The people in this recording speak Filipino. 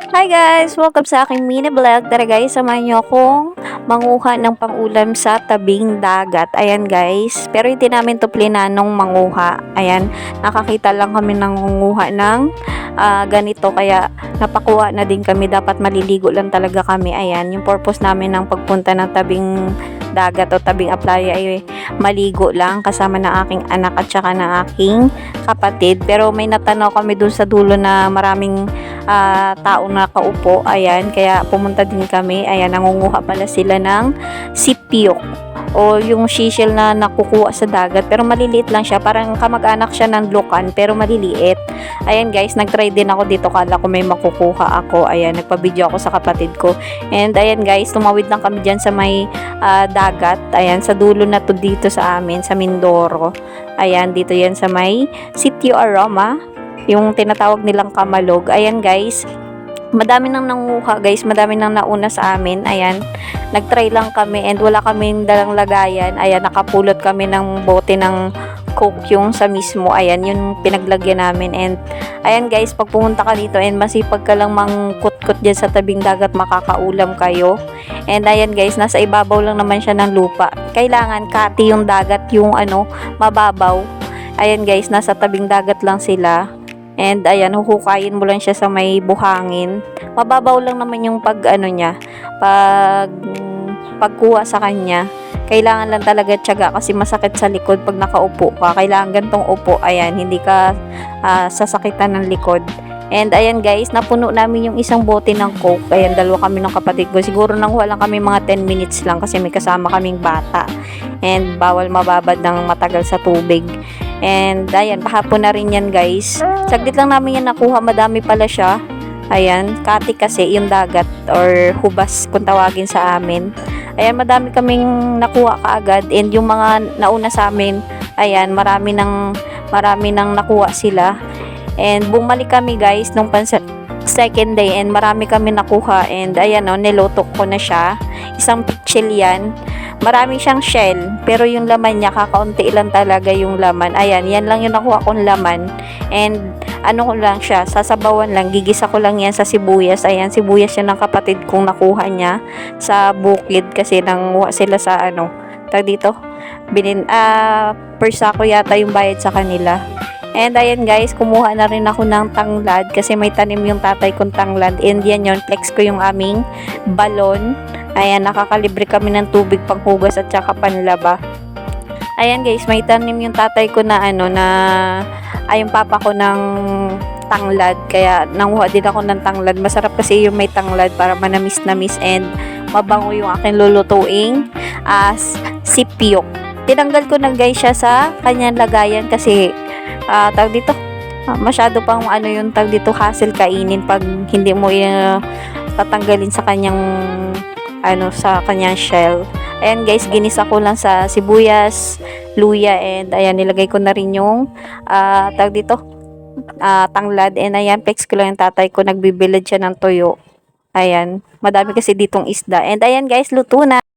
Hi guys! Welcome sa aking mini vlog. Tara guys, samahan niyo akong manguha ng pangulam sa tabing dagat. Ayan guys, pero hindi namin to plinanong manguha. Ayan, nakakita lang kami ng manguha ng ganito. Kaya napakuha na din kami. Dapat maliligo lang talaga kami. Ayan, yung purpose namin ng pagpunta ng tabing dagat o tabing playa ay maligo lang kasama ng aking anak at saka ng aking kapatid. Pero may natanaw kami dun sa dulo na maraming tao na kaupo. Ayan, kaya pumunta din kami. Ayan, nangunguha pala sila ng sipyok o yung seashell na nakukuha sa dagat, pero maliliit lang siya, parang kamag-anak siya ng lukan pero maliliit. Ayan guys, nagtry din ako dito, kala ko may makukuha ako. Ayan, nagpa-video ako sa kapatid ko. And ayan guys, tumawid lang kami dyan sa may dagat. Ayan, sa dulo na to dito sa amin, sa Mindoro. Ayan, dito yan sa may Sitio Aroma, yung tinatawag nilang Kamalog. Ayan guys, madami nang nanguha guys, madami nang nauna sa amin. Ayan, nagtry lang kami and wala kaming dalang lagayan. Ayan, nakapulot kami ng bote ng coke yung sa mismo. Ayan, yung pinaglagyan namin. And ayan guys, pag pumunta ka dito and masipag ka lang mangkut-kut dyan sa tabing dagat, makakaulam kayo. And ayan guys, nasa ibabaw lang naman siya ng lupa. Kailangan kati yung dagat, yung mababaw. Ayan guys, nasa tabing dagat lang sila. And ayan, huhukayin mo lang siya sa may buhangin. Mababaw lang naman yung niya, pagkuha sa kanya. Kailangan lang talaga tiyaga kasi masakit sa likod pag nakaupo ka. Kailangan gantong upo. Ayan, hindi ka sasakitan ng likod. And ayan guys, napuno namin yung isang bote ng coke. Ayan, dalawa kami ng kapatid ko. Siguro nang wala kami mga 10 minutes lang kasi may kasama kaming bata. And bawal mababad ng matagal sa tubig. And ayan, pahapon na rin yan guys. Saglit lang namin yan nakuha, madami pala siya. Ayan, kati kasi yung dagat or hubas kung tawagin sa amin. Ayan, madami kaming nakuha kaagad. And yung mga nauna sa amin, ayan, marami nang nakuha sila. And bumalik kami guys nung second day and marami kami nakuha. And ayan nilutok ko na siya. Isang pitchel yan. Marami siyang shell, pero yung laman niya, kakaunti lang talaga yung laman. Ayan, yan lang yung nakuha kong laman. And ko lang siya, sasabawan lang, gigisa ko lang yan sa sibuyas. Ayan, sibuyas yan ng kapatid kong nakuha niya sa bukid kasi nanguha sila sa tag dito, per sako yata yung bayad sa kanila. And ayan guys, kumuha na rin ako ng tanglad kasi may tanim yung tatay kong tanglad. And yan yun, flex ko yung aming balon. Ayan, nakakalibre kami ng tubig panghugas at saka panlaba. Ayan guys, may tanim yung tatay ko na yung papa ko ng tanglad. Kaya nanguha din ako ng tanglad. Masarap kasi yung may tanglad para manamis-namis and mabango yung aking lulutuing sipyok. Tinanggal ko na guys siya sa kanyang lagayan kasi tag dito, masyado pang yung tag dito hassle kainin pag hindi mo tatanggalin sa kanyang sa kanyang shell. Ayan guys, ginisa ko lang sa sibuyas, luya, and ayan, nilagay ko na rin yung tag dito, tanglad. And ayan, flex ko lang yung tatay ko, nagbibilad siya ng toyo. Ayan, madami kasi ditong isda. And ayan guys, luto na.